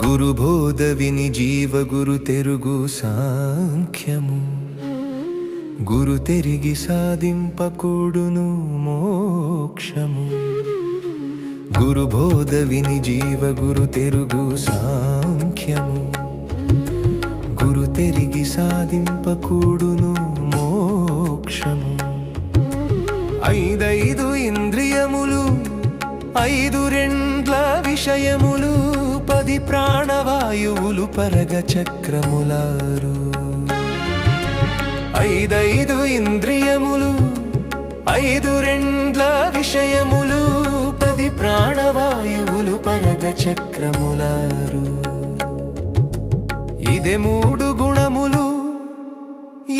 గురు బోధ విని జీవ గురు తెరుగు సాంఖ్యము గురు తెరిగి సాధింపకూడును మోక్షము. గురు బోధ విని జీవ గురు తెరుగు సాంఖ్యము గురు తెరిగి సాధింపకూడును మోక్షము. ఐదైదు ఇంద్రియములు ఐదు రెండ్ల విషయములు 10 ప్రాణవాయువులు పరగ చక్రములారు. ఐదైదు ఇంద్రియములు ఐదు రెండ్ల విషయములు 10 ప్రాణవాయువులు పరగ చక్రములారు. ఇదే 3 గుణములు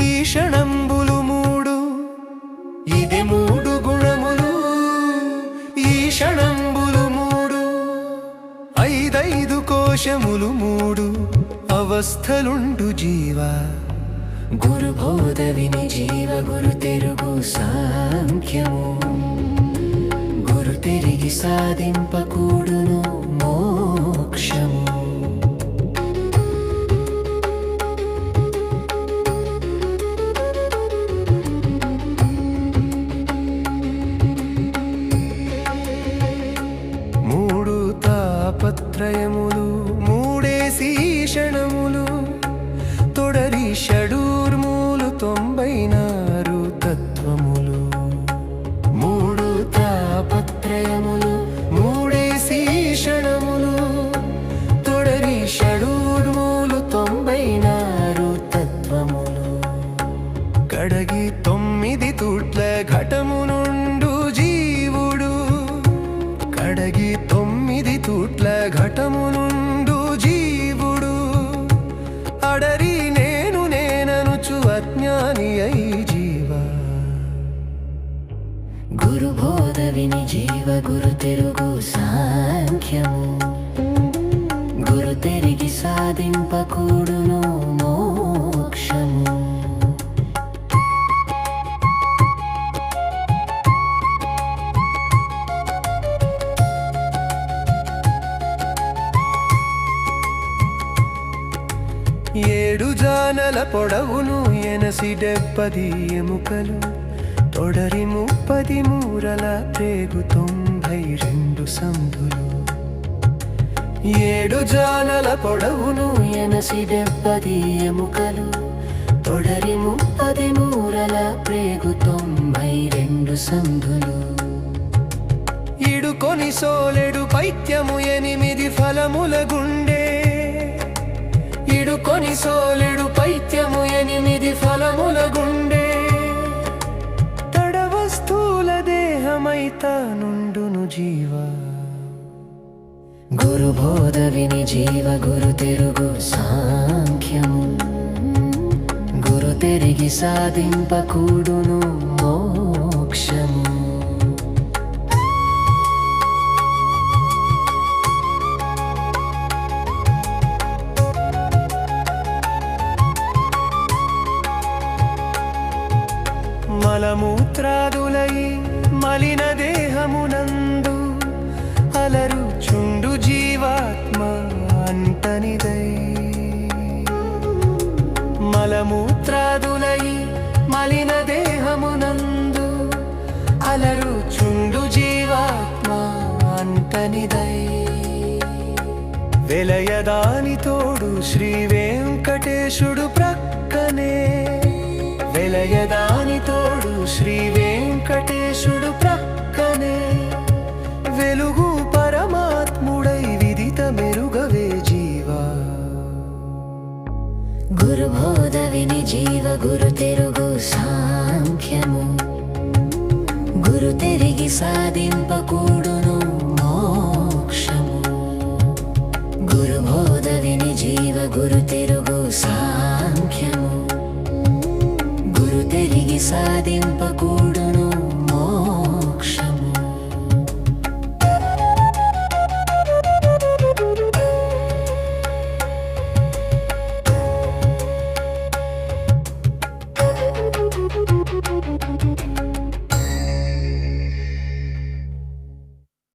ఈ క్షణంబులు 3. ఇదే 3 గుణములు ఈ క్షణంబులు 3. ఐదైదు కోశములు 3 అవస్థలుండు జీవా. గురు బోధ విని జీవ గురు తెరుగు సాంఖ్యము గురు తెరిగి సాధింపకూడును మోక్షము. మూడు తాపత్రయములు మూడేసి క్షణములు తొడరి షడూర్మూలు 94 తత్వములు. మూడు తాపత్రయములు మూడేసి క్షణములు తొడరి షడూర్మూలు 94 తత్వములు. కడగి 9 తూట్ల ఘటము నుండు జీవుడు. కడగి 9 తూట్ల ఘటము నుండు జీవుడు. అడరి నేను నేననుచు అజ్ఞాని అయి జీవా. గురు బోధ విని జీవ గురు తెరుగు సాంఖ్యము గురు తెరిగి సాధింపకూడును మోక్షము. ఏడు జానల పొడవును 80 ఎముకలు తొడరి 30 మూరల ప్రేగు 92 సంధులు. ఏడు జానల పొడవును 80 ఎముకలు తొడరి 30 మూరల ప్రేగు 92 సంధులు. ఇడుకొని సోలెడు పైత్యము 8 ఫలముల గుండె. ఇడుకొని సోలెడు పైత్యము 8 ఫలముల గుండె. తడవస్థూల దేహమైతానుండును జీవా. గురు బోధ విని జీవ గురు తెరుగు సాంఖ్యము గురు తెరిగి సాధింపకూడును మోక్షము. మలమూత్రాదులై మలిన దేహమునందు అలరు చుండు జీవాత్మ అంతనిదై. మలమూత్రాదులై మలిన దేహమునందు అలరు చుండు జీవాత్మ అంతనిదై. వెలయదాని తోడు శ్రీ వెంకటేశుడు ప్రక్కనే. వెలయదాని తోడు శ్రీ వెంకటేశుడు ప్రక్కనే. వెలుగు పరమాత్ముడై విదిత మెరుగవే జీవా. గురు బోధ విని జీవ గురు తెరుగు సాంఖ్యము గురు తెరిగి సాధింపకూడును మోక్షము. గురు బోధ విని జీవ గురు తెరుగు సాంఖ్యము గురు తెరిగి సాధింపకూడును